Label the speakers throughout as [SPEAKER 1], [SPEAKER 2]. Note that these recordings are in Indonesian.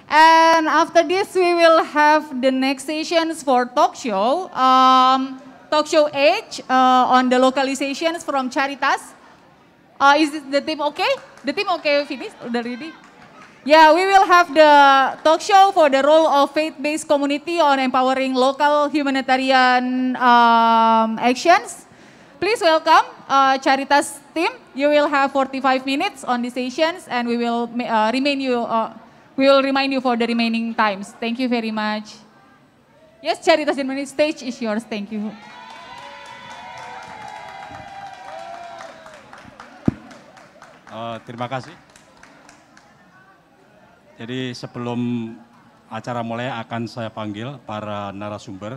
[SPEAKER 1] And after this, we will have the next sessions for talk show. Talk show H on the localizations from Caritas. Is the team okay? The team okay finish already? Yeah, we will have the talk show for the role of faith-based community on empowering local humanitarian actions. Please welcome Caritas team. You will have 45 minutes on the sessions and we will remind you for the remaining times. Thank you very much. Yes, Caritas Germany, stage is yours. Thank you.
[SPEAKER 2] Terima kasih. Jadi sebelum acara mulai akan saya panggil para narasumber.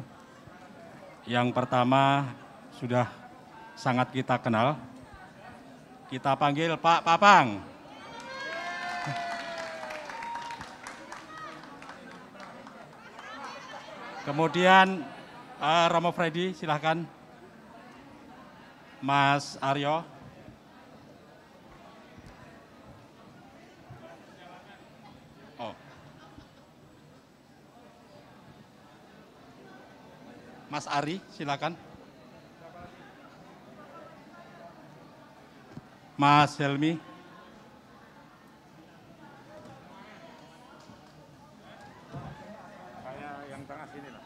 [SPEAKER 2] Yang pertama sudah sangat kita kenal. Kita panggil Pak Papang. Kemudian Romo Freddy, silahkan. Mas Aryo. Mas Ari, silakan. Mas Helmi.
[SPEAKER 3] Kayak yang tengah sini lah.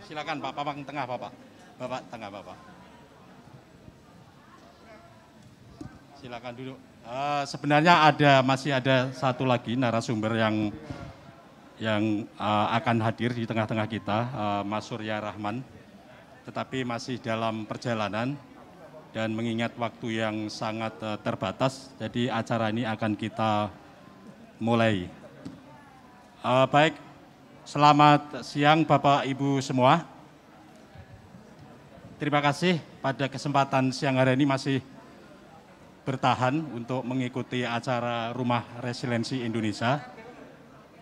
[SPEAKER 2] Silakan Pak Papang tengah Bapak. Bapak tengah Bapak. Silakan duduk. Sebenarnya masih ada satu lagi narasumber yang akan hadir di tengah-tengah kita, Mas Surya Rahman, tetapi masih dalam perjalanan dan mengingat waktu yang sangat terbatas, jadi acara ini akan kita mulai. Baik, selamat siang Bapak Ibu semua. Terima kasih pada kesempatan siang hari ini masih bertahan untuk mengikuti acara Rumah Resiliensi Indonesia.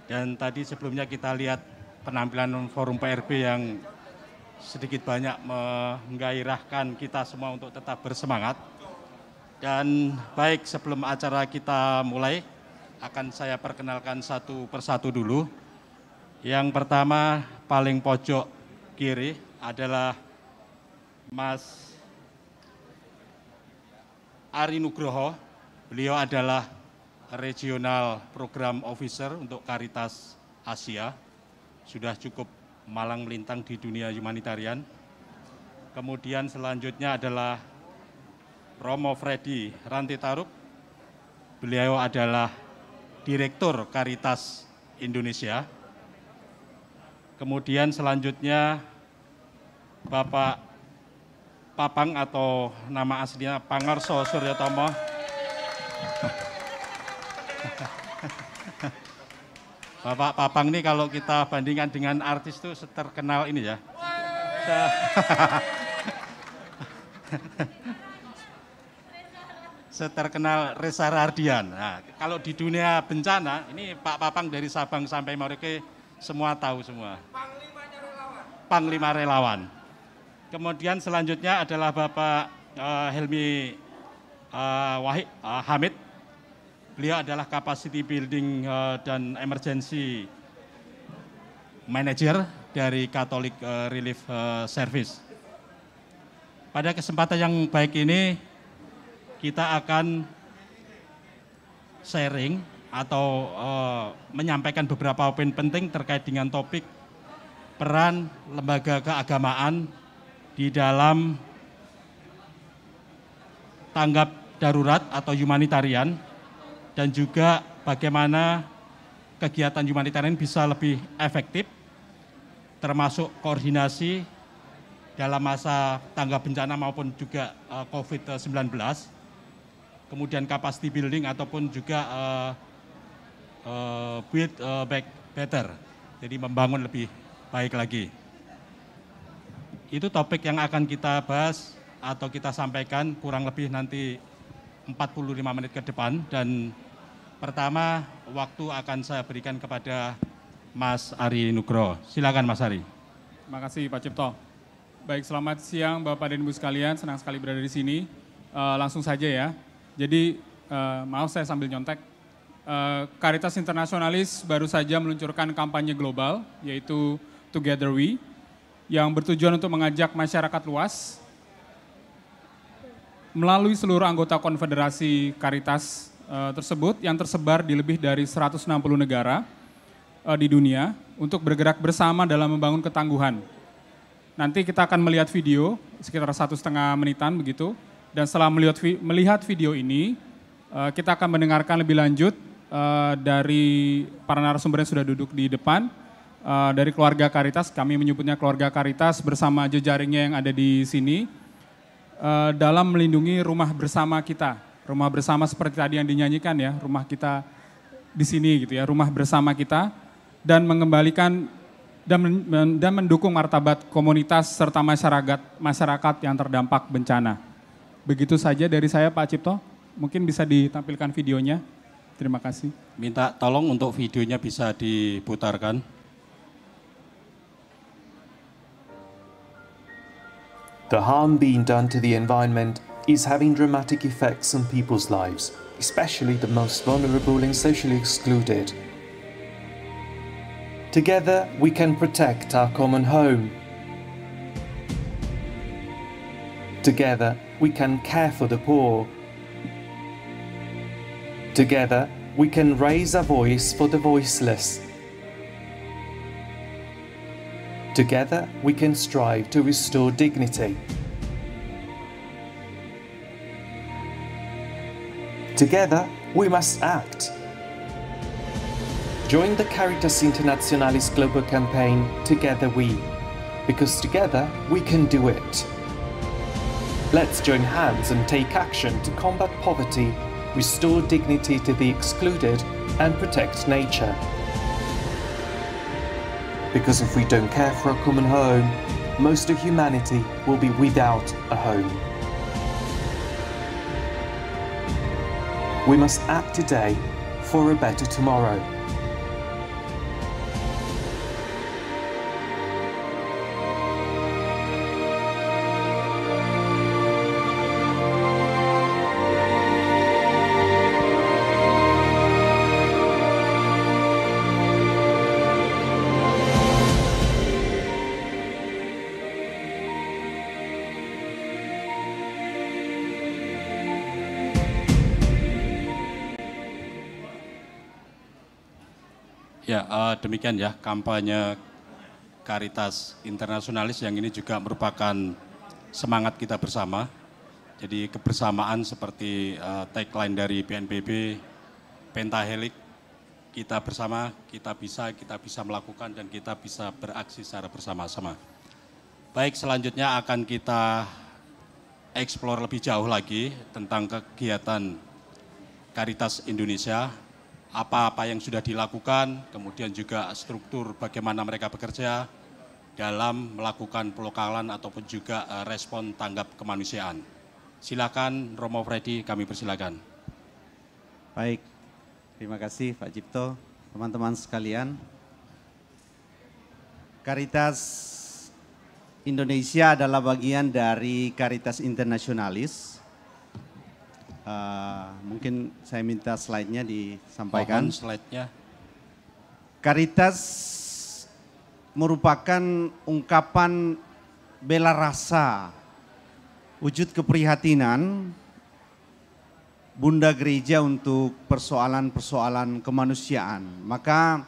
[SPEAKER 2] Dan tadi sebelumnya kita lihat penampilan forum PRB yang sedikit banyak menggairahkan kita semua untuk tetap bersemangat. Dan baik, sebelum acara kita mulai, akan saya perkenalkan satu persatu dulu. Yang pertama, paling pojok kiri adalah Mas Ari Nugroho. Beliau adalah Regional Program Officer untuk Caritas Asia, sudah cukup malang melintang di dunia humanitarian. Kemudian selanjutnya adalah Romo Freddy Rantitaruk, beliau adalah Direktur Caritas Indonesia. Kemudian selanjutnya Bapak Papang atau nama aslinya Pangarso Suryotomo. Bapak Papang ini kalau kita bandingkan dengan artis itu terkenal ini ya. Seterkenal Reza Rahardian. Nah, kalau di dunia bencana, ini Pak Papang dari Sabang sampai Merauke semua tahu semua. Panglima relawan. Kemudian selanjutnya adalah Bapak Helmi Hamid. Beliau adalah Capacity Building dan Emergency Manager dari Catholic Relief Service. Pada kesempatan yang baik ini, kita akan sharing atau menyampaikan beberapa poin penting terkait dengan topik peran lembaga keagamaan di dalam tanggap darurat atau humanitarian, dan juga bagaimana kegiatan humanitarian bisa lebih efektif, termasuk koordinasi dalam masa tanggap bencana maupun juga COVID-19, kemudian capacity building ataupun juga build back better, jadi membangun lebih baik lagi. Itu topik yang akan kita bahas atau kita sampaikan kurang lebih nanti 45 menit ke depan, dan pertama, waktu akan saya berikan kepada Mas Ari Nugroho. Silakan Mas Ari.
[SPEAKER 3] Terima kasih Pak Cipto. Baik, selamat siang Bapak dan Ibu sekalian, senang sekali berada di sini. Langsung saja ya. Jadi maaf saya sambil nyontek. Caritas Internasionalis baru saja meluncurkan kampanye global, yaitu Together We, yang bertujuan untuk mengajak masyarakat luas melalui seluruh anggota konfederasi Caritas tersebut yang tersebar di lebih dari 160 negara di dunia untuk bergerak bersama dalam membangun ketangguhan. Nanti kita akan melihat video sekitar 1,5 menitan begitu, dan setelah melihat video ini, kita akan mendengarkan lebih lanjut dari para narasumber yang sudah duduk di depan, dari keluarga Caritas, kami menyebutnya keluarga Caritas bersama jejaringnya yang ada di sini, dalam melindungi rumah bersama kita. Rumah bersama seperti tadi yang dinyanyikan ya, rumah kita di sini gitu ya, rumah bersama kita, dan mengembalikan dan mendukung martabat komunitas serta masyarakat yang terdampak bencana. Begitu saja dari saya Pak Cipto, mungkin bisa ditampilkan videonya. Terima kasih.
[SPEAKER 2] Minta tolong untuk videonya bisa diputarkan.
[SPEAKER 4] The harm being done to the environment is having dramatic effects on people's lives, especially the most vulnerable and socially excluded. Together, we can protect our common home. Together, we can care for the poor. Together, we can raise our voice for the voiceless. Together, we can strive to restore dignity. Together, we must act. Join the Caritas Internationalis global campaign, Together We, because together we can do it. Let's join hands and take action to combat poverty, restore dignity to the excluded, and protect nature. Because if we don't care for a common home, most of humanity will be without a home. We must act today for a better tomorrow.
[SPEAKER 2] Ya, demikian ya kampanye Caritas Internasionalis yang ini juga merupakan semangat kita bersama. Jadi kebersamaan seperti tagline dari BNPB, Pentahelix, kita bersama, kita bisa melakukan dan kita bisa beraksi secara bersama-sama. Baik, selanjutnya akan kita eksplor lebih jauh lagi tentang kegiatan Caritas Indonesia, apa-apa yang sudah dilakukan, kemudian juga struktur bagaimana mereka bekerja dalam melakukan pelokalan ataupun juga respon tanggap kemanusiaan. Silakan Romo Freddy, kami persilakan.
[SPEAKER 5] Baik, terima kasih Pak Cipto, teman-teman sekalian. Caritas Indonesia adalah bagian dari Caritas Internasionalis. Mungkin saya minta slide-nya disampaikan.
[SPEAKER 2] Mohon slide-nya.
[SPEAKER 5] Caritas merupakan ungkapan bela rasa, wujud keprihatinan Bunda Gereja untuk persoalan-persoalan kemanusiaan. Maka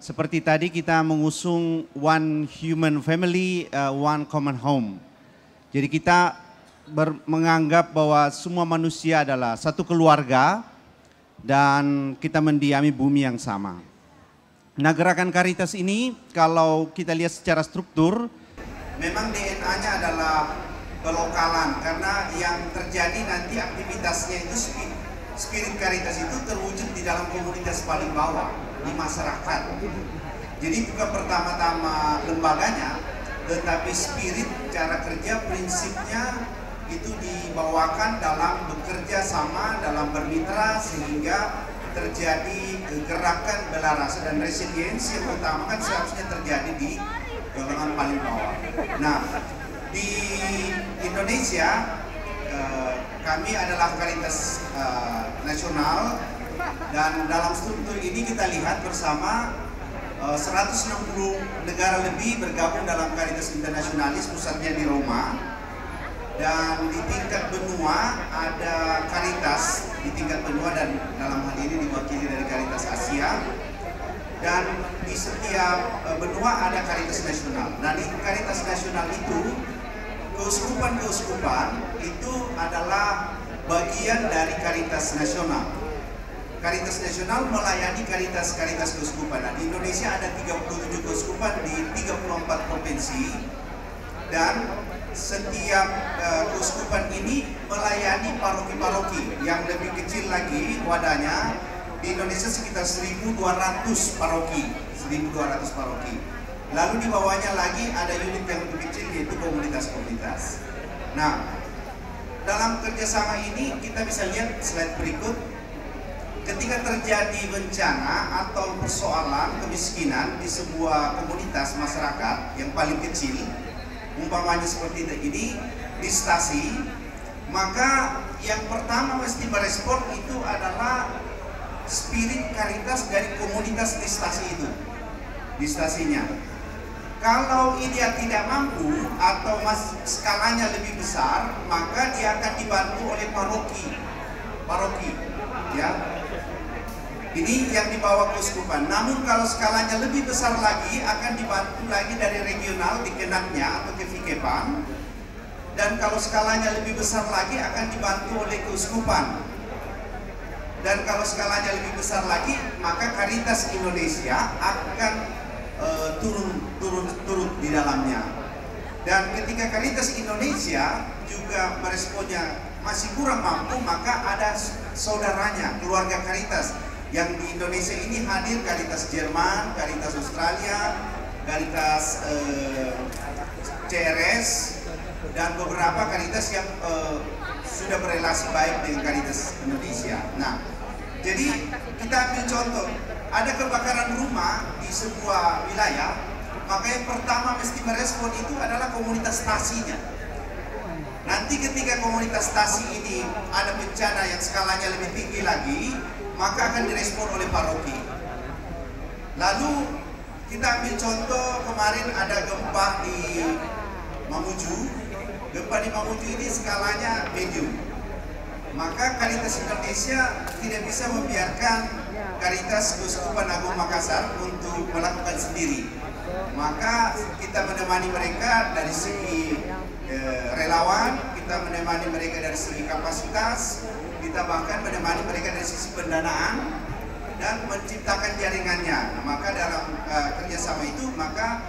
[SPEAKER 5] seperti tadi kita mengusung one human family, one common home. Jadi kita menganggap bahwa semua manusia adalah satu keluarga dan kita mendiami bumi yang sama. Nah, gerakan Caritas ini kalau kita lihat secara struktur, memang DNA-nya adalah pelokalan, karena yang terjadi nanti aktivitasnya itu spirit Caritas itu terwujud di dalam komunitas paling bawah, di masyarakat. Jadi bukan pertama-tama lembaganya, tetapi spirit cara kerja prinsipnya itu dibawakan dalam bekerja sama, dalam bermitra, sehingga terjadi gerakan bela rasa dan resiliensi yang utama kan seharusnya terjadi di golongan paling bawah. Nah, di Indonesia kami adalah Caritas nasional Dan dalam struktur ini kita lihat bersama 160 negara lebih bergabung dalam Caritas Internationalis, pusatnya di Roma. Dan di tingkat benua ada Caritas di tingkat benua, dan dalam hal ini diwakili dari Caritas Asia. Dan di setiap benua ada Caritas Nasional. Nah, di Caritas Nasional itu keuskupan-keuskupan itu adalah bagian dari Caritas Nasional. Caritas Nasional melayani Caritas keuskupan. Nah, di Indonesia ada 37 keuskupan di 34 provinsi, dan setiap keuskupan ini melayani paroki-paroki yang lebih kecil lagi wadahnya. Di Indonesia sekitar 1.200 paroki, 1.200 paroki. Lalu di bawahnya lagi ada unit yang lebih kecil, yaitu komunitas-komunitas. Nah, dalam kerjasama ini kita bisa lihat slide berikut. Ketika terjadi bencana atau persoalan kemiskinan di sebuah komunitas masyarakat yang paling kecil, umpamanya seperti ini di stasi, maka yang pertama mesti merespon itu adalah spirit karitas dari komunitas di stasi itu, di stasinya. Kalau dia tidak mampu atau skalanya lebih besar, maka dia akan dibantu oleh paroki, ya. Ini yang dibawa keuskupan. Namun kalau skalanya lebih besar lagi, akan dibantu lagi dari regional di Kenaknya atau Kevikepan. Dan kalau skalanya lebih besar lagi, akan dibantu oleh keuskupan. Dan kalau skalanya lebih besar lagi, maka Caritas Indonesia akan turut di dalamnya. Dan ketika Caritas Indonesia juga meresponnya masih kurang mampu, maka ada saudaranya, keluarga Caritas. Yang di Indonesia ini hadir Caritas Jerman, Caritas Australia, Caritas CRS, dan beberapa Caritas yang sudah berrelasi baik dengan Caritas Indonesia. Nah, jadi kita ambil contoh, ada kebakaran rumah di sebuah wilayah, maka yang pertama mesti merespon itu adalah komunitas stasinya. Nanti ketika komunitas stasi ini ada bencana yang skalanya lebih tinggi lagi, maka akan direspon oleh paroki. Lalu kita ambil contoh, kemarin ada gempa di Mamuju. Gempa di Mamuju ini skalanya medium. Maka Caritas Indonesia tidak bisa membiarkan Caritas Keuskupan Agung Makassar untuk melakukan sendiri. Maka kita menemani mereka dari segi relawan, kita menemani mereka dari segi kapasitas, kita bahkan menemani mereka dari sisi pendanaan dan menciptakan jaringannya. Nah, maka dalam kerjasama itu, maka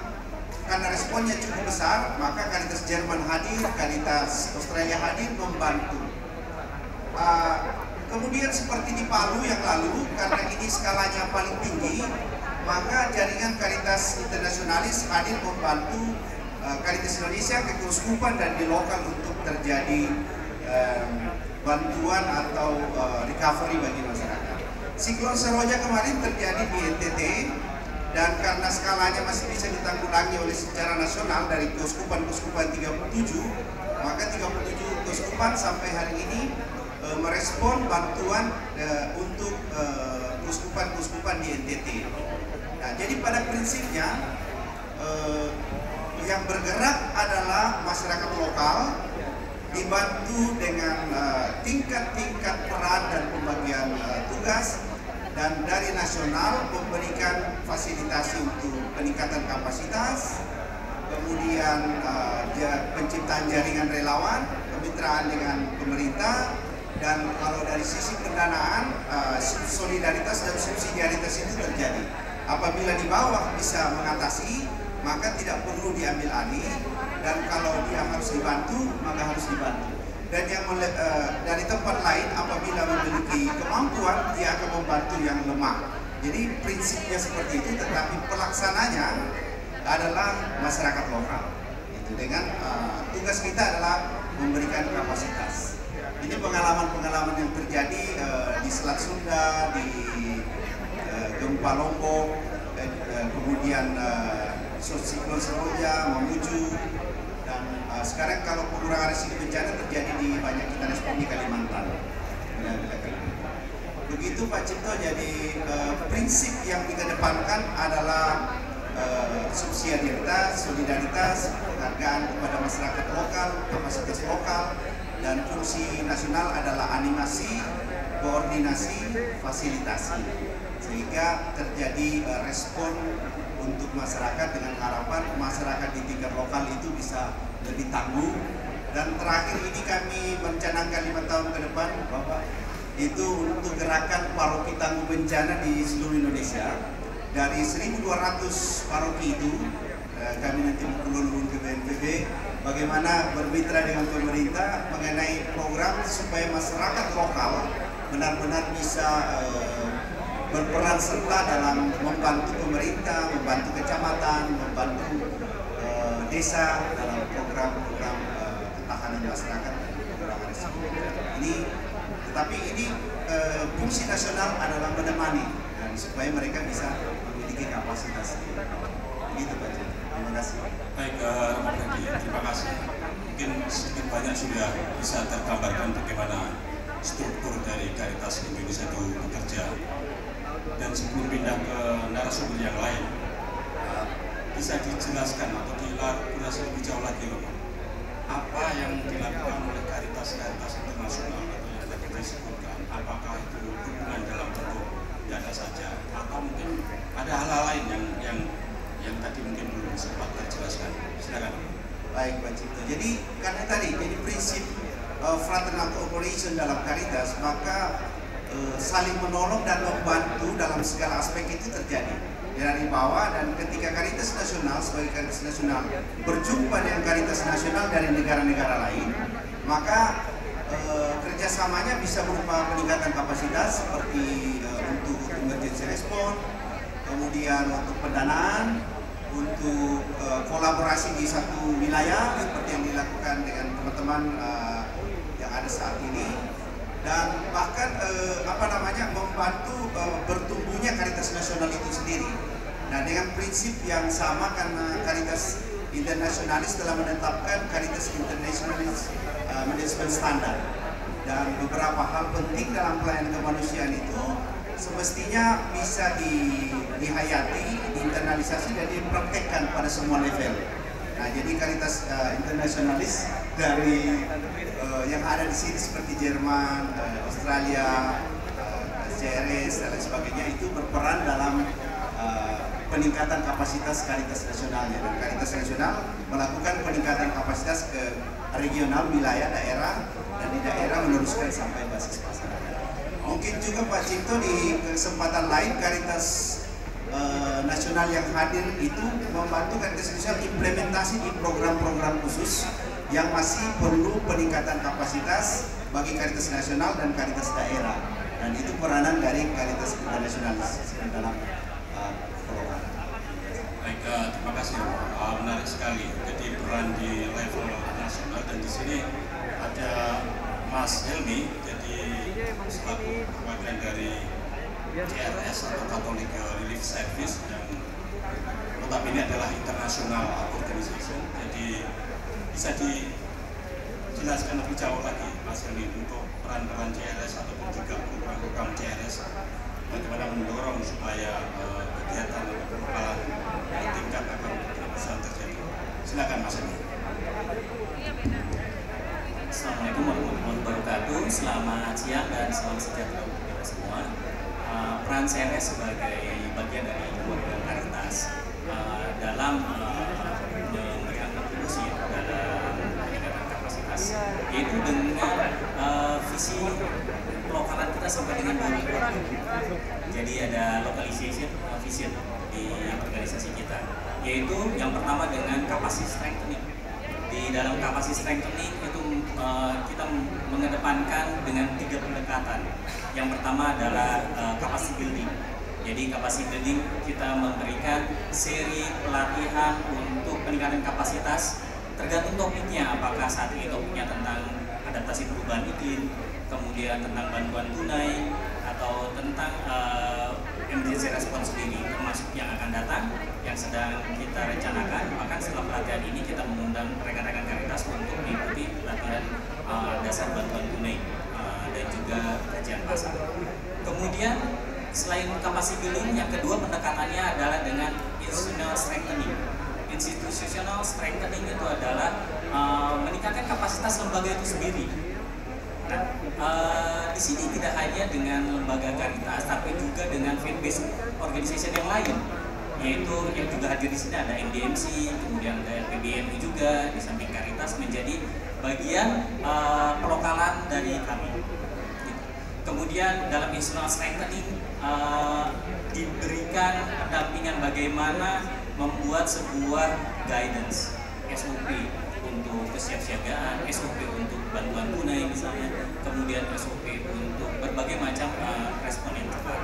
[SPEAKER 5] karena responnya cukup besar, maka Caritas Jerman hadir, Caritas Australia hadir membantu. Kemudian seperti di Palu yang lalu, karena ini skalanya paling tinggi, maka jaringan Caritas Internationalis hadir membantu Caritas Indonesia ke keuskupan dan di lokal untuk terjadi bantuan atau recovery bagi masyarakat. Siklon Seroja kemarin terjadi di NTT, dan karena skalanya masih bisa ditanggulangi oleh secara nasional dari keuskupan-keuskupan 37, maka 37 keuskupan sampai hari ini merespon bantuan untuk keuskupan-keuskupan di NTT. Nah, jadi pada prinsipnya yang bergerak adalah masyarakat lokal, dibantu dengan tingkat-tingkat peran dan pembagian tugas, dan dari nasional memberikan fasilitasi untuk peningkatan kapasitas, kemudian penciptaan jaringan relawan, kemitraan dengan pemerintah, dan kalau dari sisi pendanaan, solidaritas dan subsidiaritas itu terjadi. Apabila di bawah bisa mengatasi, maka tidak perlu diambil alih, dan kalau dia harus dibantu, maka harus dibantu. Dan yang dari tempat lain apabila memiliki kemampuan, dia akan membantu yang lemah. Jadi prinsipnya seperti itu, tetapi pelaksananya adalah masyarakat lokal. Itu dengan tugas kita adalah memberikan kapasitas. Ini pengalaman-pengalaman yang terjadi di Selat Sunda, di gempa Lombok, kemudian siklon Seroja, Mamuju, dan sekarang kalau pengurangan risiko bencana terjadi di banyak kita respon di Kalimantan. Begitu Pak Cipto, jadi prinsip yang dikedepankan adalah subsidiaritas, solidaritas, penghargaan kepada masyarakat lokal, kapasitas lokal, dan fungsi nasional adalah animasi, koordinasi, fasilitasi, sehingga terjadi respon untuk masyarakat dengan harapan masyarakat di tingkat lokal itu bisa lebih tangguh. Dan terakhir ini kami mencanangkan 5 tahun ke depan, Bapak, itu untuk gerakan paroki tangguh bencana di seluruh Indonesia. Dari 1.200 paroki itu, kami nanti menurun ke BNPB, bagaimana bermitra dengan pemerintah mengenai program supaya masyarakat lokal benar-benar bisa berperan serta dalam membantu pemerintah, membantu kecamatan, membantu desa dalam program-program ketahanan masyarakat dan program resiko. Tetapi ini fungsi nasional adalah menemani dan supaya mereka bisa memiliki kapasitas. Begitu Pak. Terima kasih.
[SPEAKER 2] Baik, terima kasih. Mungkin sedikit banyak sudah bisa tergambarkan bagaimana struktur dari Caritas Indonesia itu bekerja. Dan sebelum pindah ke narasumber yang lain, bisa dijelaskan atau dielaborasi lebih jauh lagi, Bapak, apa yang dilakukan oleh Caritas internasional atau yang tadi disebutkan? Apakah itu hubungan dalam bentuk dana saja, atau mungkin ada hal-hal lain yang tadi mungkin belum sempat terjelaskan? Silakan.
[SPEAKER 5] Baik Pak Cipto. Jadi karena tadi jadi prinsip fraternal cooperation dalam Caritas, maka saling menolong dan membantu dalam segala aspek itu terjadi dari bawah. Dan ketika Caritas Nasional sebagai Caritas Nasional berjumpa dengan Caritas Nasional dari negara-negara lain, maka kerjasamanya bisa berupa peningkatan kapasitas seperti untuk emergency response, kemudian untuk pendanaan, untuk kolaborasi di satu wilayah seperti yang dilakukan dengan teman-teman yang ada saat ini. Dan bahkan membantu bertumbuhnya Caritas Nasional itu sendiri. Nah, dengan prinsip yang sama, karena Caritas Internasionalis telah menetapkan Caritas Internasionalis Management Standard, dan beberapa hal penting dalam pelayanan kemanusiaan itu semestinya bisa dihayati, diinternalisasi dan dipraktekkan pada semua level. Nah, jadi Caritas Internasionalis dari yang ada di sini seperti Jerman, Australia, CRS dan lain sebagainya itu berperan dalam peningkatan kapasitas Caritas Nasionalnya. Dan Caritas Nasional melakukan peningkatan kapasitas ke regional, wilayah, daerah, dan di daerah meneruskan sampai basis masyarakat. Mungkin juga Pak Cipto di kesempatan lain Caritas Nasional yang hadir itu membantu Caritas Nasional implementasi di program-program khusus yang masih perlu peningkatan kapasitas bagi Caritas Nasional dan Caritas daerah, dan itu peranan dari Caritas Internasionalis dalam program.
[SPEAKER 2] Baik, terima kasih. Menarik sekali. Jadi peran di level nasional, dan di sini ada Mas Helmi, jadi selaku perwakilan dari CRS atau Catholic Relief Service, yang notabene adalah international organization. Jadi bisa dijelaskan lebih jauh lagi Mas Helmi untuk peran-peran CRS ataupun juga program-program CRS, bagaimana mendorong supaya kegiatan kelompok tingkat akan bisa terjadi. Silakan Mas Helmi.
[SPEAKER 6] Assalamualaikum warahmatullahi wabarakatuh. Selamat siang dan salam sejahtera untuk kita semua. Peran CRS sebagai bagian dari keluarga Caritas dalam memberikan kontribusi dalam peningkatan kapasitas, yaitu dengan visi lokal kita sampai dengan 2020. Jadi ada localization vision di organisasi kita, yaitu yang pertama dengan capacity strengthening. Di dalam capacity strengthening itu kita mengedepankan dengan 3 pendekatan. Yang pertama adalah capacity building. Jadi capacity building kita memberikan seri pelatihan untuk peningkatan kapasitas tergantung topiknya, apakah saat ini topiknya tentang adaptasi perubahan iklim, kemudian tentang bantuan tunai, atau tentang emergency response sendiri, termasuk yang akan datang, yang sedang kita rencanakan. Bahkan setelah pelatihan ini kita mengundang rekan-rekan Caritas untuk mengikuti pelatihan dasar bantuan tunai dan juga kajian pasar. Kemudian Kemudian selain capacity building, yang kedua pendekatannya adalah dengan institutional strengthening. Institutional strengthening itu adalah meningkatkan kapasitas lembaga itu sendiri. Nah, di sini tidak hanya dengan lembaga Caritas, tapi juga dengan faith-based organization yang lain, yaitu yang juga hadir di sini ada NDMC, kemudian ada PBMI juga, di samping Caritas menjadi bagian pelokalan dari kami. Kemudian dalam institutional strengthening diberikan pendampingan bagaimana membuat sebuah guidance, SOP untuk kesiapsiagaan, SOP untuk bantuan tunai misalnya, kemudian SOP untuk berbagai macam respon yang cepat.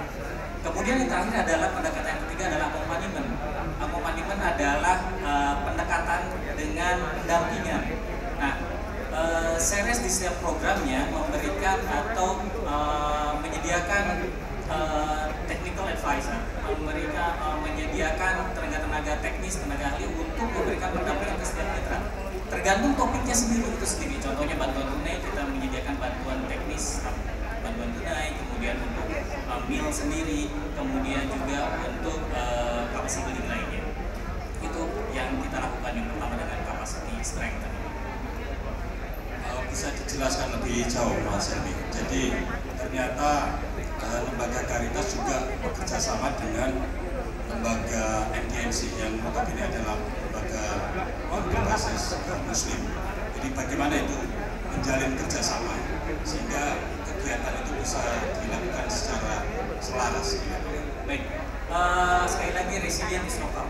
[SPEAKER 6] Kemudian yang terakhir adalah pendekatan yang ketiga adalah accompaniment. Accompaniment adalah pendekatan dengan pendampingan. Nah, Ceres di setiap programnya memberikan atau menyediakan technical advisor, menyediakan tenaga teknis, tenaga ahli untuk memberikan pendampingan ke setiap mitra. Tergantung topiknya sendiri itu sendiri. Contohnya bantuan tunai, kita menyediakan bantuan teknis, bantuan tunai, kemudian untuk meal sendiri, kemudian juga untuk capacity building lainnya. Itu yang kita lakukan yang pertama dengan capacity strength.
[SPEAKER 2] Bisa dijelaskan lebih jauh, Mas Helmi. Jadi ternyata lembaga Caritas juga bekerja sama dengan lembaga NDMC yang notabene adalah lembaga berbasis Muslim. Jadi bagaimana itu menjalin kerjasama sehingga kegiatan itu bisa dilakukan secara selaras.
[SPEAKER 6] Baik, sekali lagi resilient is lokal.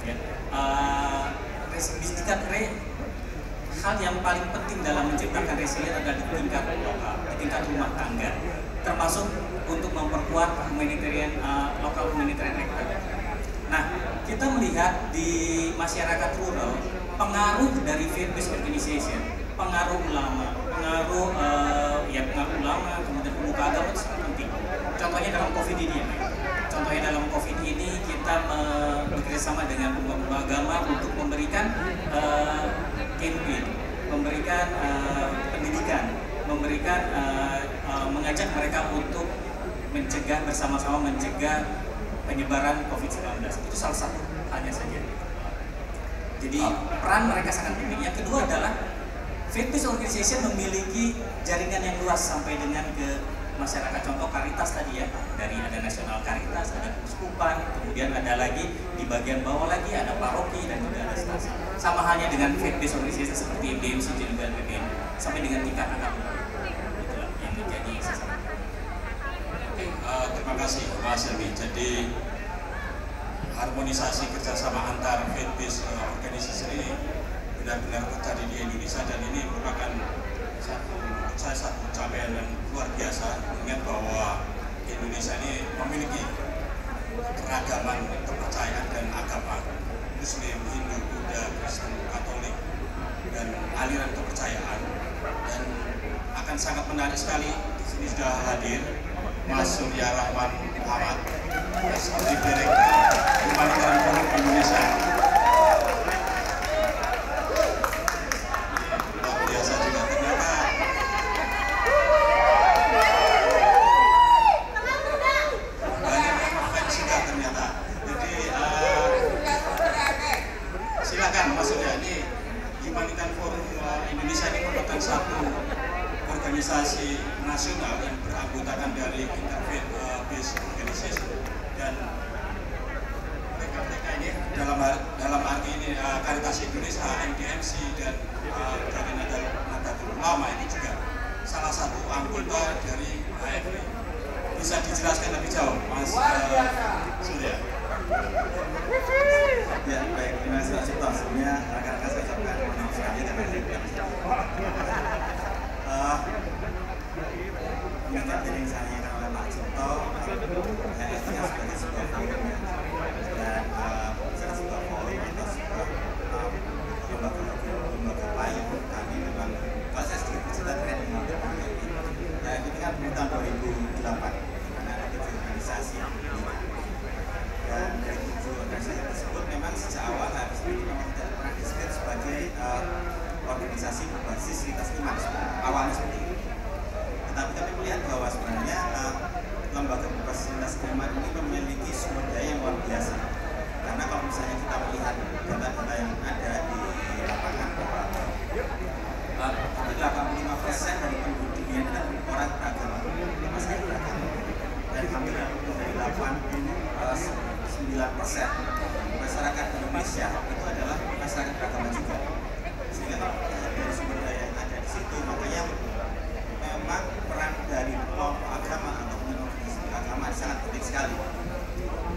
[SPEAKER 6] Ya. Hal yang paling penting dalam menciptakan resilient adalah di tingkat lokal, di tingkat rumah tangga, termasuk untuk memperkuat lokal humanitarian actor. Nah, kita melihat di masyarakat rural pengaruh dari faith-based organization, pengaruh ulama, pengaruh ulama, kemudian pemuka agama itu sangat penting. Contohnya dalam COVID ini, Contohnya dalam COVID ini kita bekerjasama dengan pemuka agama untuk memberikan campaign, memberikan pendidikan, memberikan mengajak mereka untuk mencegah bersama-sama mencegah penyebaran COVID-19. Itu salah satu halnya saja. Jadi peran mereka sangat penting. Yang kedua adalah faith-based organization memiliki jaringan yang luas sampai dengan ke masyarakat. Contoh Caritas tadi ya, dari ada Nasional Caritas, ada Keuskupan, kemudian ada lagi di bagian bawah lagi ada paroki dan juga ada stasi. Sama halnya dengan faith-based organization seperti MDMC dan juga PBN sampai dengan tingkat agama. Itulah yang menjadi sasaran.
[SPEAKER 2] Terima kasih Mas Helmi. Jadi harmonisasi kerjasama antar faith-based organization ini benar-benar terjadi di Indonesia dan ini merupakan satu capaian yang luar biasa. Ingat bahwa Indonesia ini memiliki keragaman kepercayaan dan agama Muslim, Hindu, Buddha, Kristen, Katolik dan aliran kepercayaan, dan akan sangat menarik sekali di sini sudah hadir Mas Surya Rahman Muhammad, Executive Director Humanitarian Forum Indonesia. Luar biasa juga ternyata. Banyak fans juga ternyata. Jadi silakan Mas Surya, ini Humanitarian Forum Indonesia ini merupakan satu organisasi nasional yang beranggotakan dari interfaith-based organization, dan mereka ini dalam arti ini Caritas Indonesia, NDMC dan dari Nahdlatul Ulama ini juga salah satu anggota dari HFI. Bisa dijelaskan lebih jauh, Mas Surya?
[SPEAKER 7] Ya, baik, terima kasih Pak Cipto. Sebelumnya rekan-rekan saya ucapkan maaf sekali karena saya tidak bisa mengingat dari yang saya inginkan oleh Pak Cipto, HFI sebagai sebuah forum dan sebagai sebuah forum atau sebuah lembaga payung. Kami memang, kalau saya sedikit bercerita terkait dengan HFI, ya ini kan di tahun 2008 di mana ada 7 organisasi dan dari 7 organisasi tersebut memang sejak awal HFI ini memang tidak pernah disebut sebagai organisasi berbasis lintas iman awalnya seperti itu. Tetapi kami melihat bahwa sebenarnya lembaga komunitas seniman ini memiliki sumber daya yang luar biasa. Karena kalau misalnya kita melihat data-data yang ada di lapangan, hampir 85% dari penduduknya adalah orang beragama, masyarakat beragama, dan hampir dari 9% masyarakat Indonesia itu adalah masyarakat beragama juga. Sehingga kalau dari sumber daya yang ada di situ, makanya memang peran dari kelompok agama atau organisasi agama sangat penting sekali.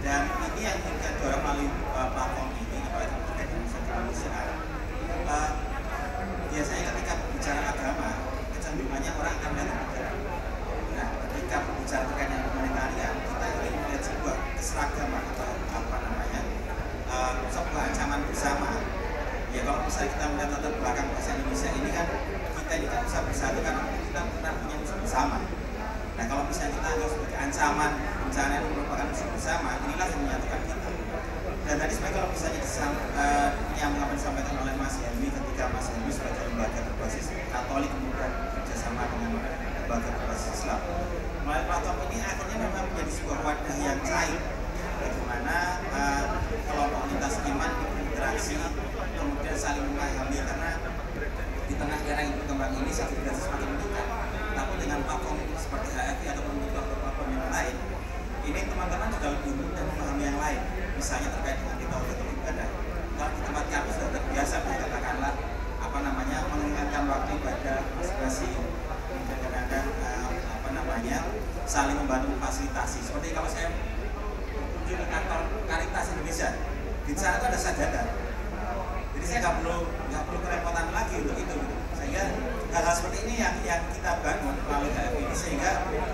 [SPEAKER 7] Dan ini yang kita dorong melalui platform ini, apalagi terkait dengan kemanusiaan. Biasanya ketika berbicara agama, kecenderungannya orang akan melihat negara. Nah, ketika berbicara terkait dengan humanitarian, kita ingin melihat sebuah keseragaman atau sebuah ancaman bersama. Ya kalau misalnya kita melihat latar belakang bahasa Indonesia ini kan, kita ini kan bisa bersatu karena kita pernah punya musuh bersama. Nah kalau misalnya kita anggap sebagai ancaman bencana yang merupakan musuh bersama, inilah yang menyatukan kita. Dan tadi sebenarnya kalau misalnya yang disampaikan oleh Mas Helmi ketika Mas Helmi sebagai lembaga berbasis Katolik kemudian bekerjasama dengan lembaga berbasis Islam, melalui platform ini akhirnya memang menjadi sebuah wadah yang cair bagaimana kelompok lintas iman berinteraksi kemudian saling memahami, karena di tengah era yang berkembang ini segregasi semakin meningkat. Tapi dengan platform seperti HFI ataupun platform yang lain, ini teman-teman juga lebih mudah memahami yang lain. Misalnya terkait dengan kita waktu ibadah. Kalau di tempat kami sudah terbiasa, katakanlah mengingatkan waktu ibadah, masing-masing, dan kadang-kadang saling membantu memfasilitasi. Seperti kalau saya di kantor Caritas Indonesia, di sana itu ada sajadah. Jadi saya nggak perlu kerepotan lagi untuk itu. Sehingga hal-hal seperti ini yang kita bangun melalui HFI ini, sehingga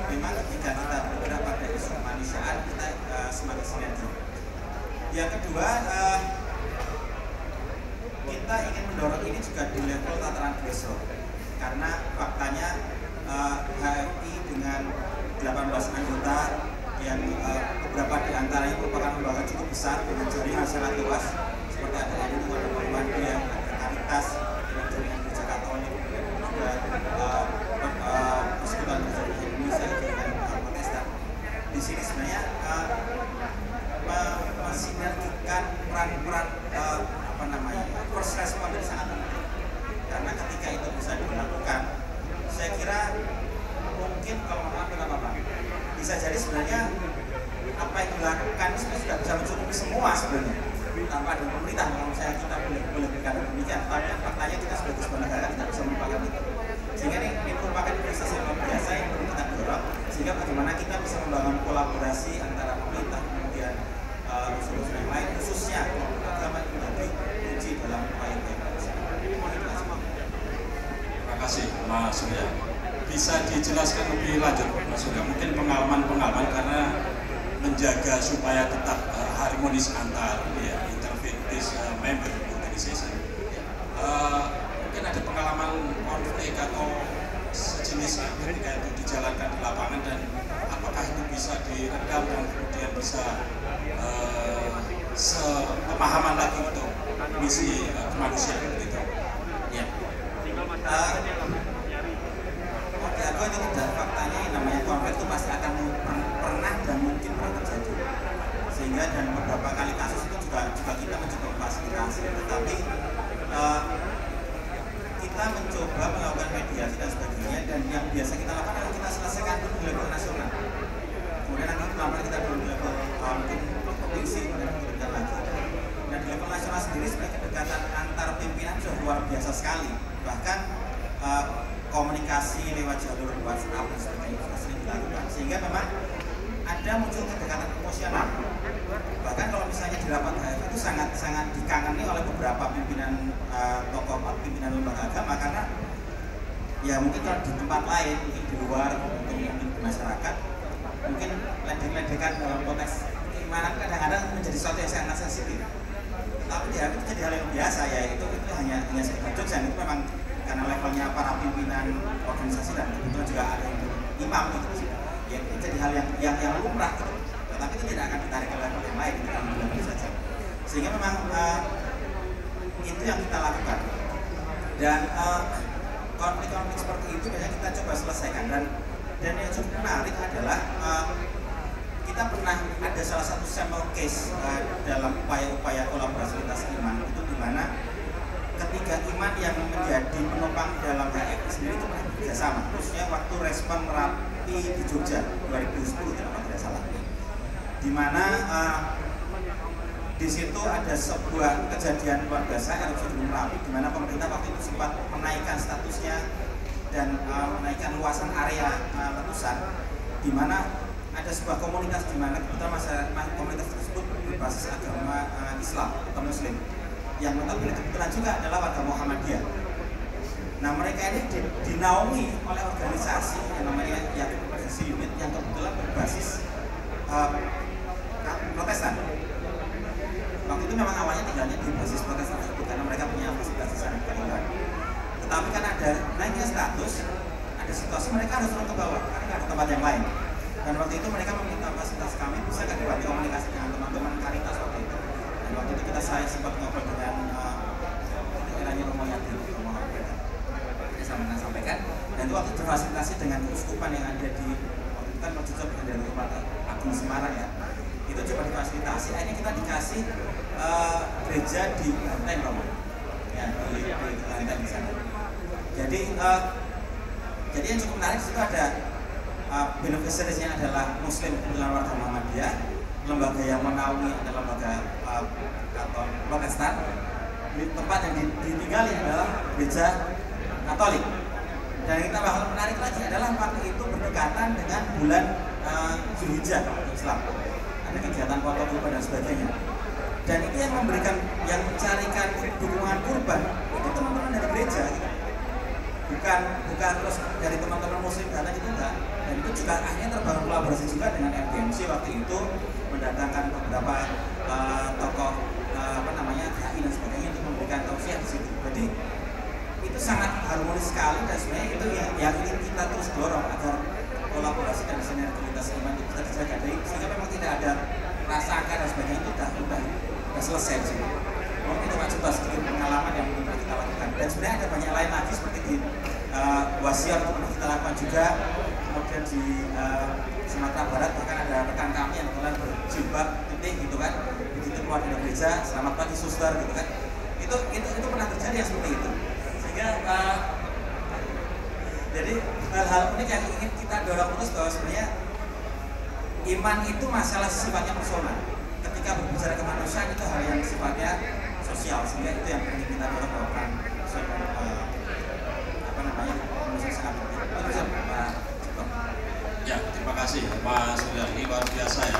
[SPEAKER 7] memang ketika kita bergerak pada isu kemanusiaan kita semakin sinergi. Yang kedua, kita ingin mendorong ini juga di level tataran grassroots, karena faktanya HFI dengan 18 anggota yang beberapa di antaranya merupakan lembaga cukup besar dengan jaringan sangat luas, seperti ada NU, ada Muhammadiyah, ada Caritas, dengan jaringan Gereja Katolik, juga Persekutuan Gereja Indonesia, jaringan Protestan. Di sini sebenarnya mensinergikan peran-peran first responder sangat penting, karena ketika itu bisa dilakukan, saya kira mungkin kalau bisa jadi sebenarnya apa yang dilakukan sudah bisa mencukupi semua sebenarnya tanpa ada pemerintah. Kalau misalnya kita boleh berkata demikian, tapi faktanya kita sebagai sebuah negara kita bisa melupakan itu. Sehingga ini merupakan investasi yang luar biasa yang perlu kita dorong, sehingga bagaimana kita bisa membangun kolaborasi antara pemerintah kemudian unsur-unsur yang lain, khususnya agama itu menjadi kunci dalam upaya kemanusiaan.
[SPEAKER 2] Terima kasih Mas Surya. Bisa dijelaskan lebih lanjut Mas Surya, mungkin pengalaman karena menjaga supaya tetap harmonis antar interfaith member organization. Mungkin ada pengalaman konflik atau sejenisnya ketika itu dijalankan di lapangan, dan apakah itu bisa diredam dan kemudian bisa sepemahaman lagi untuk misi kemanusiaan gitu. Ya.
[SPEAKER 7] Aku itu tidak, faktanya yang namanya konflik itu pasti akan pernah dan mungkin pernah terjadi, sehingga dan beberapa kali kasus itu juga kita mencoba memfasilitasi, tetapi kita mencoba melakukan mediasi dan sebagainya, dan yang biasa kita lakukan adalah kita selesaikan dulu di level nasional, kemudian nanti pelan-pelan kita dulu di level mungkin provinsi, kemudian kita lagi. Dan di level nasional sendiri sebenarnya kedekatan antar pimpinan sudah luar biasa sekali, bahkan komunikasi lewat jalur WhatsApp dan sebagainya sudah sering dilakukan, sehingga memang ada muncul kedekatan emosional. Bahkan kalau misalnya di rapat HFI itu sangat dikangeni oleh beberapa pimpinan tokoh pimpinan lembaga agama, karena ya mungkin kalau di tempat lain, mungkin di luar, mungkin di masyarakat, mungkin ledek-ledekan dalam konteks keimanan kadang-kadang menjadi sesuatu yang sangat sensitif. Tapi di HFI itu jadi hal yang biasa, ya itu hanya sekedar jokes, dan itu memang karena levelnya para pimpinan organisasi dan kebetulan juga ada yang imam gitu, ya itu jadi hal yang lumrah gitu. Tetapi itu tidak akan ditarik ke level yang lain, kita ambil saja. Sehingga memang itu yang kita lakukan, dan konflik-konflik seperti itu biasanya kita coba selesaikan, dan yang cukup menarik adalah kita pernah ada salah satu sampel case dalam upaya-upaya kolaborasi lintas iman itu di mana ketiga iman yang menjadi penopang dalam HFI sendiri itu pernah bekerjasama, khususnya waktu respon Merapi di Jogja 2010 kalau tidak salah, di mana di situ ada sebuah kejadian luar biasa erupsi Gunung Merapi, di mana pemerintah waktu itu sempat menaikkan statusnya dan menaikkan luasan area letusan, di mana ada sebuah komunitas di mana kebetulan komunitas tersebut berbasis agama Islam atau Muslim, yang notabene kebetulan juga adalah warga Muhammadiyah. Nah, mereka ini dinaungi oleh organisasi yang namanya Yakin Emergency Unit yang kebetulan berbasis Protestan. Waktu itu memang awalnya tinggalnya di basis Protestan tersebut karena mereka punya fasilitas di sana. Tetapi kan ada naiknya status, ada situasi mereka harus turun ke bawah karena nggak ada tempat yang lain. Dan waktu itu mereka meminta fasilitas kami, bisa nggak dibantu komunikasi dengan teman-teman Caritas waktu itu. Dan waktu itu saya sempat ngobrol dengan daerahnya Romo Yati, Romo Yati. Saya sampaikan. Dan itu waktu difasilitasi dengan keuskupan yang ada di waktu itu kan juga dari Rumah Agung Semarang ya. Itu coba difasilitasi. Akhirnya kita dikasih gereja di Lenteng Romo, ya di Lenteng di sana. Jadi yang cukup menarik itu ada beneficiariesnya adalah Muslim kebetulan warga Muhammadiyah, lembaga yang menaungi adalah lembaga atau Protestan, tempat yang ditinggali adalah gereja Katolik. Dan yang kita bakal menarik lagi adalah waktu itu berdekatan dengan bulan Zulhijjah Islam, ada kegiatan foto kurban dan sebagainya. Dan itu yang memberikan, yang mencarikan dukungan kurban itu teman-teman dari gereja, gitu. bukan terus dari teman-teman Muslim data itu enggak. Dan itu juga akhirnya terbangun kolaborasi juga dengan FDMC waktu itu, mendatangkan beberapa tokoh HI dan sebagainya untuk memberikan tausiah di situ. Jadi itu sangat harmonis sekali dan sebenarnya itu yang ingin kita terus dorong agar kolaborasi dan sinergitas iman itu bisa dijaga. Jadi sehingga memang tidak ada rasa angka dan sebagainya itu udah selesai sih. Mungkin itu coba sedikit pengalaman yang pernah kita lakukan. Dan sebenarnya ada banyak lain lagi seperti di Wasior itu pernah kita lakukan juga. Kemudian di Sumatera Barat bahkan ada rekan kami yang kebetulan berjilbab putih gitu kan, begitu keluar dari gereja, selamat pagi suster gitu kan. Itu pernah terjadi yang seperti itu. Sehingga jadi hal-hal unik yang ingin kita dorong terus bahwa sebenarnya iman itu masalah sifatnya personal. Ketika berbicara kemanusiaan itu hal yang sifatnya sosial, sehingga itu yang ingin kita dorong bahwa peran manusia sangat penting.
[SPEAKER 2] Ya, terima kasih Mas Surya, ini luar biasa ya.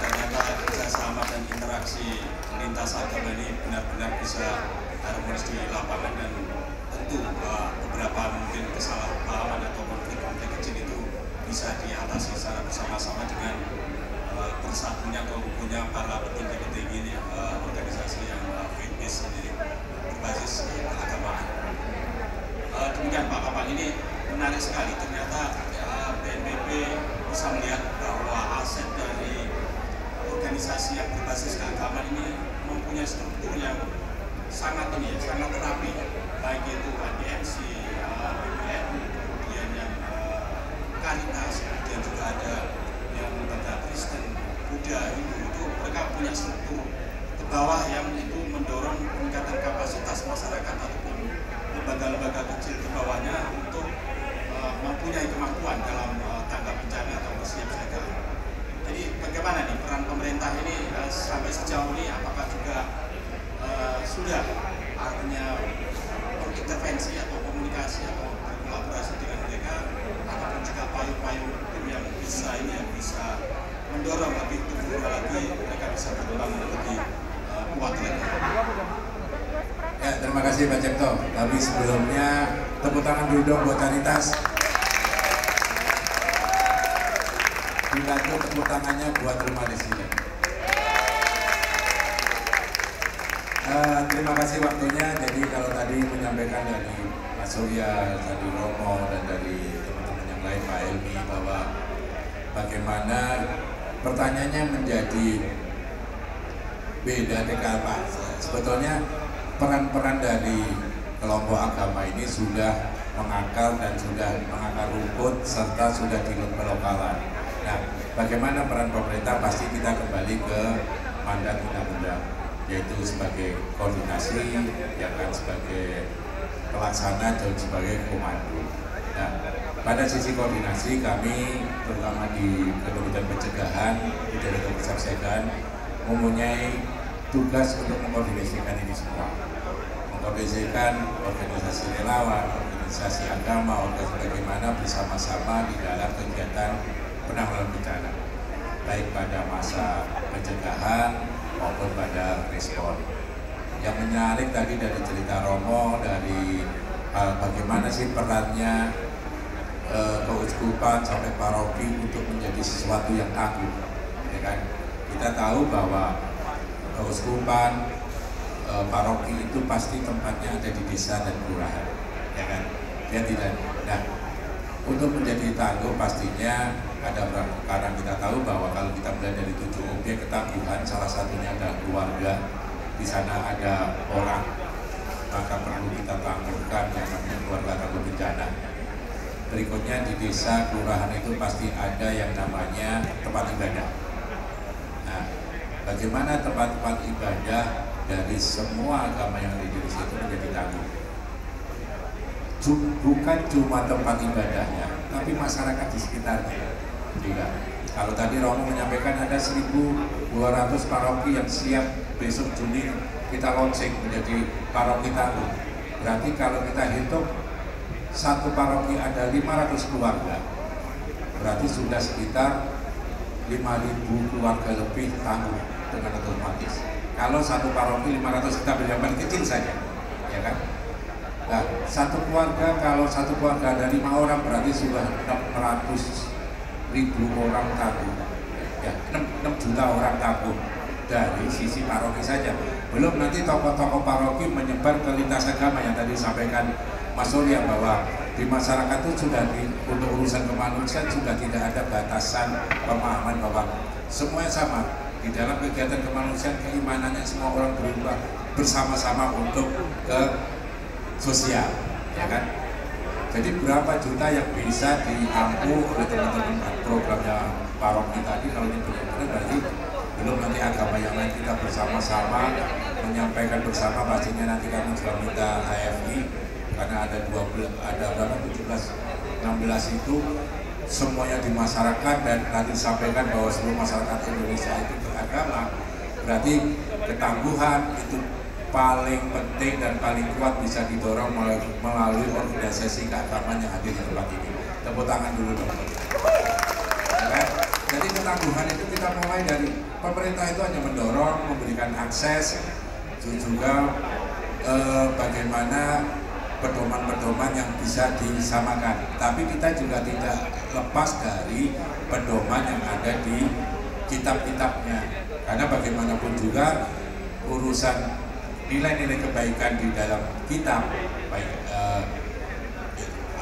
[SPEAKER 2] Ternyata kerjasama dan interaksi lintas agama ini benar-benar bisa harmonis di lapangan, dan tentu beberapa mungkin kesalahpahaman atau konflik-konflik kecil itu bisa diatasi secara bersama-sama dengan bersatunya kerukunya para petinggi-petinggi ini, organisasi yang faith-based sendiri berbasis keagamaan. Demikian Pak Kapang, ini menarik sekali. Ternyata BNPB bisa melihat bahwa aset dari organisasi yang berbasis keagamaan ini mempunyai struktur yang sangat terapi, baik itu ADMC, BPNU, kemudian yang Caritas, kemudian juga ada yang lembaga Kristen, Buddha, itu mereka punya struktur ke bawah yang itu mendorong peningkatan kapasitas masyarakat ataupun lembaga-lembaga kecil ke bawahnya untuk mempunyai kemampuan dalam tanggap bencana atau kesiapsiagaan. Jadi bagaimana nih peran pemerintah ini sampai sejauh ini, apakah juga sudah artinya intervensi atau komunikasi atau berkolaborasi dengan mereka, ataupun juga payung-payung hukum yang bisa mendorong lebih tumbuh lagi, mereka bisa berkembang lebih kuat lagi.
[SPEAKER 8] Ya, terima kasih Pak Cipto. Tapi sebelumnya tepuk tangan dulu dong buat Caritas. Dilanjut tepuk tangannya buat rumah di sini. Terima kasih waktunya. Jadi kalau tadi menyampaikan dari Mas Surya, dari Romo, dan dari teman-teman yang lain, Pak Helmi, bahwa bagaimana pertanyaannya menjadi beda dengan Pak. Sebetulnya peran-peran dari kelompok agama ini sudah mengakar dan sudah mengakar rumput serta sudah di pelokalan. Nah, bagaimana peran pemerintah? Pasti kita kembali ke mandat undang-undang, yaitu sebagai koordinasi, ya kan, sebagai pelaksana dan sebagai komando. Nah, pada sisi koordinasi kami terutama di Kementerian Pencegahan, di Direktorat Kesaksian mempunyai tugas untuk mengkoordinasikan ini semua, mengkoordinasikan organisasi relawan, organisasi agama, organisasi bagaimana bersama-sama di dalam kegiatan penanggulangan bencana, baik pada masa pencegahan maupun pada respon. Yang menarik tadi dari cerita Romo, dari bagaimana sih perannya keuskupan sampai paroki untuk menjadi sesuatu yang tangguh, ya kan? Kita tahu bahwa keuskupan, paroki itu pasti tempatnya ada di desa dan kelurahan, ya kan? Dia tidak. Nah, untuk menjadi tangguh pastinya ada beberapa. Karena kita tahu bahwa kalau kita mulai dari 7 objek ketangguhan, salah satunya adalah keluarga. Di sana ada orang, maka perlu kita tangguhkan yang namanya keluarga tangguh bencana. Berikutnya di desa kelurahan itu pasti ada yang namanya tempat ibadah. Nah, bagaimana tempat-tempat ibadah dari semua agama yang ada di desa itu menjadi tangguh? Bukan cuma tempat ibadahnya, tapi masyarakat di sekitarnya juga. Kalau tadi Romo menyampaikan ada 1.200 paroki yang siap besok Juni kita launching menjadi paroki tangguh. Berarti kalau kita hitung satu paroki ada 500 keluarga, berarti sudah sekitar 5.000 keluarga lebih tangguh dengan otomatis. Kalau satu paroki 500, kita beli yang paling kecil saja, ya kan? Nah, satu keluarga, kalau satu keluarga ada 5 orang berarti sudah 600.000 orang tangguh, ya, 6 juta orang tangguh dari sisi paroki saja. Belum nanti tokoh-tokoh paroki menyebar ke lintas agama yang tadi disampaikan Mas Surya, bahwa di masyarakat itu sudah untuk urusan kemanusiaan sudah tidak ada batasan pemahaman bahwa semuanya sama di dalam kegiatan kemanusiaan, keimanannya semua orang berubah bersama-sama untuk ke sosial, ya kan? Jadi berapa juta yang bisa diampu oleh teman-teman programnya paroki tadi, kalau ini benar-benar berarti belum nanti agama yang lain kita bersama-sama menyampaikan bersama. Pastinya nanti kami juga minta HFI, karena ada 16 itu semuanya di masyarakat, dan nanti disampaikan bahwa seluruh masyarakat Indonesia itu beragama. Berarti ketangguhan itu paling penting dan paling kuat bisa didorong melalui organisasi keagamaan yang hadir di tempat ini. Tepuk tangan dulu dong. Ya, jadi ketangguhan itu kita mulai dari pemerintah itu hanya mendorong, memberikan akses, juga bagaimana pedoman-pedoman yang bisa disamakan. Tapi kita juga tidak lepas dari pedoman yang ada di kitab-kitabnya. Karena bagaimanapun juga urusan nilai-nilai kebaikan di dalam kitab, baik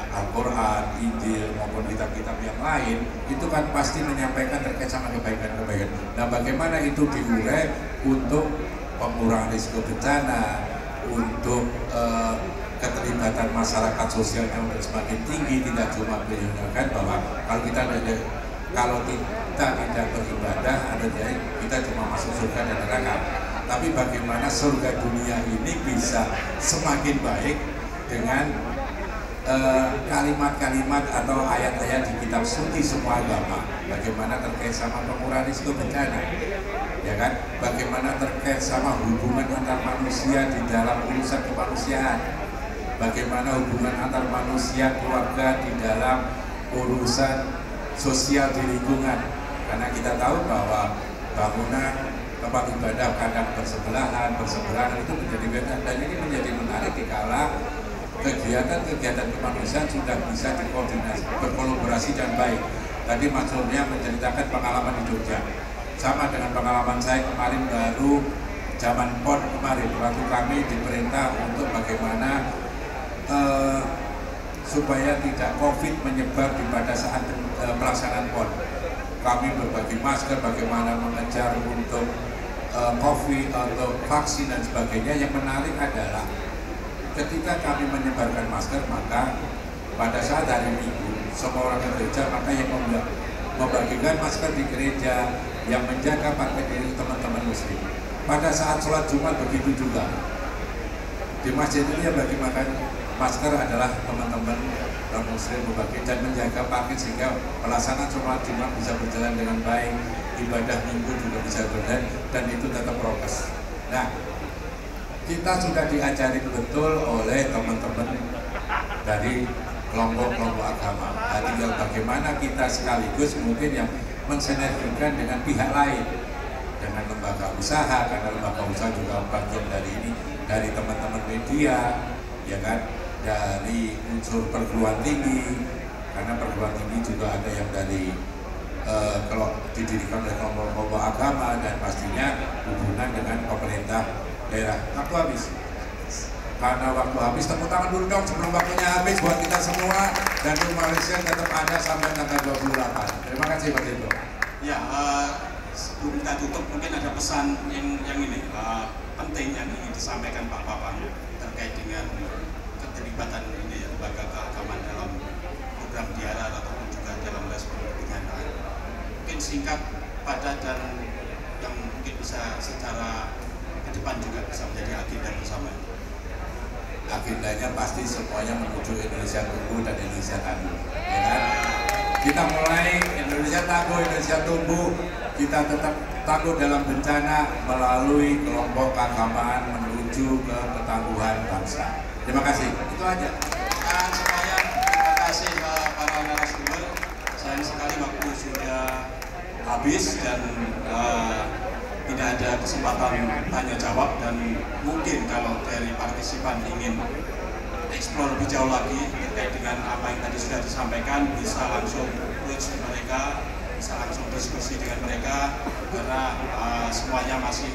[SPEAKER 8] Al-Quran, Injil maupun kitab-kitab yang lain, itu kan pasti menyampaikan terkait sama kebaikan-kebaikan. Nah, bagaimana itu diurai untuk pengurangan risiko bencana, untuk keterlibatan masyarakat sosialnya untuk semakin tinggi, tidak cuma menunjukkan bahwa kalau kita tidak beribadah, kita cuma masuk surga dan neraka. Tapi bagaimana surga dunia ini bisa semakin baik dengan kalimat-kalimat atau ayat-ayat di kitab suci semua agama. Bagaimana terkait sama pengurangan risiko bencana, ya kan? Bagaimana terkait sama hubungan antar manusia di dalam urusan kemanusiaan. Bagaimana hubungan antar manusia keluarga di dalam urusan sosial di lingkungan. Karena kita tahu bahwa bangunan tempat ibadah kadang bersebelahan itu menjadi beda, dan ini menjadi menarik dikala kegiatan-kegiatan kemanusiaan sudah bisa dikoordinasi, berkolaborasi dan baik. Tadi Mas Surya menceritakan pengalaman di Jogja, sama dengan pengalaman saya kemarin baru zaman PON kemarin, waktu kami diperintah untuk bagaimana supaya tidak COVID menyebar pada saat pelaksanaan PON. Kami berbagi masker, bagaimana mengejar untuk COVID atau vaksin dan sebagainya. Yang menarik adalah ketika kami menyebarkan masker, maka pada saat hari Minggu semua orang ke gereja, maka yang membagikan masker di gereja, yang menjaga paket diri teman-teman muslim. Pada saat sholat Jumat begitu juga. Di masjid ini yang bagi makan masker adalah teman-teman non-muslim membagi dan menjaga paket sehingga pelaksanaan sholat Jumat bisa berjalan dengan baik, ibadah minggu juga bisa berjalan dan itu tetap prokes. Nah, kita sudah diajari betul oleh teman-teman dari kelompok-kelompok agama. Nah, tinggal bagaimana kita sekaligus mungkin yang mensinergikan dengan pihak lain, dengan lembaga usaha, karena lembaga usaha juga bagian dari ini, dari teman-teman media, ya kan, dari unsur perguruan tinggi, karena perguruan tinggi juga ada yang dari kalau didirikan oleh kelompok-kelompok agama, dan pastinya hubungan dengan pemerintah daerah. Aku habis. Karena waktu habis, tepuk tangan dulu dong sebelum waktunya habis buat kita semua, dan rumah Malaysia tetap ada sampai tanggal 28. Terima kasih Pak Tito.
[SPEAKER 6] Ya, sebelum kita tutup mungkin ada pesan yang ini penting yang ingin disampaikan Pak Bambang terkait dengan keterlibatan ini lembaga keagamaan dalam program diara ataupun juga dalam respon kenyataan. Mungkin singkat, padat, dan yang mungkin bisa secara ke depan juga bisa menjadi agenda bersama.
[SPEAKER 8] Agendanya pasti semuanya menuju Indonesia tumbuh dan Indonesia tangguh, ya kan? Kita mulai Indonesia tangguh, Indonesia tumbuh, kita tetap tangguh dalam bencana melalui kelompok keagamaan menuju ke ketangguhan bangsa. Terima kasih, itu aja.
[SPEAKER 6] Dan semuanya, terima kasih para narasumber. Sayang sekali waktu sudah habis dan tidak ada kesempatan tanya jawab, dan mungkin kalau dari partisipan ingin eksplor lebih jauh lagi terkait dengan apa yang tadi sudah disampaikan, bisa langsung approach mereka, bisa langsung diskusi dengan mereka, karena semuanya masih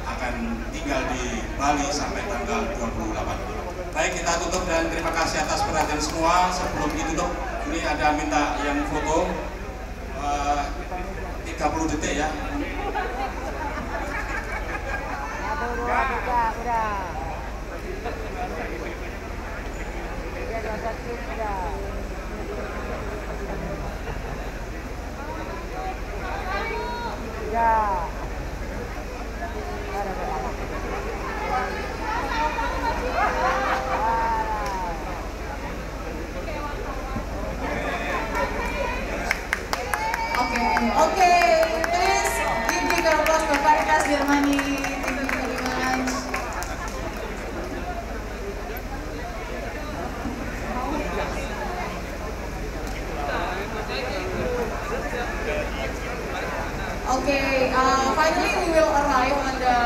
[SPEAKER 6] akan tinggal di Bali sampai tanggal 28. Baik, kita tutup dan terima kasih atas perhatian semua. Sebelum ditutup, ini ada minta yang foto 30 detik ya.
[SPEAKER 1] Okay, please give big applause to Caritas Germany. Thank you very much. Okay, finally we will arrive on the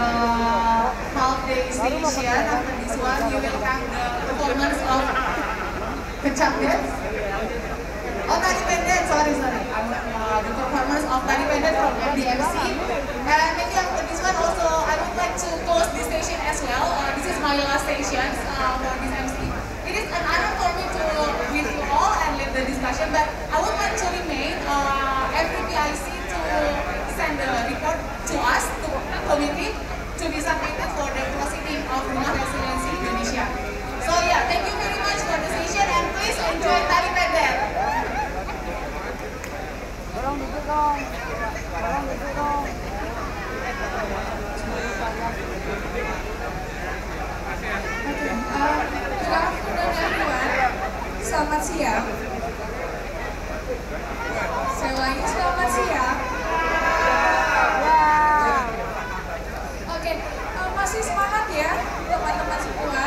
[SPEAKER 1] half-day station. After this one, we will have the performance of Kecap Dance. Oh, Tari Pendek, sorry. The performance of Tari Pendek from MDMC. And maybe after this one also, I would like to close this station as well. This is my last station for this MC. It is an honor for me to meet you all and lead the discussion, but I would like to remain every PIC to send the report to us, to committee, to be submitted for the proceeding of Rumah Resiliensi Indonesia. So yeah, thank you very much for the session, and please enjoy Tari Pendek.
[SPEAKER 9] Selamat siang. Saya ulangi, selamat siang. Oke, masih semangat ya teman-teman semua.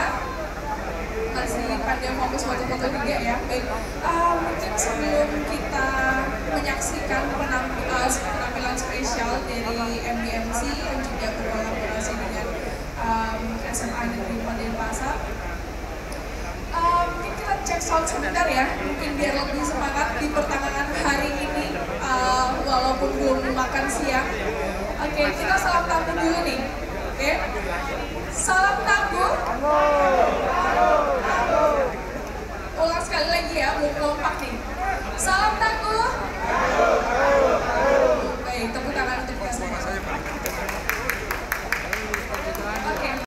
[SPEAKER 9] Masih pada fokus foto-foto juga ya. Baik, mungkin sebelum kita menyaksikan penampilan spesial dari MDMC yang juga berkolaborasi dengan SMA Negeri Denpasar, mungkin kita cek sound sebentar ya, mungkin biar lebih semangat di pertengahan hari ini, walaupun belum makan siang. Oke, kita salam tangguh dulu nih. Oke, salam tangguh.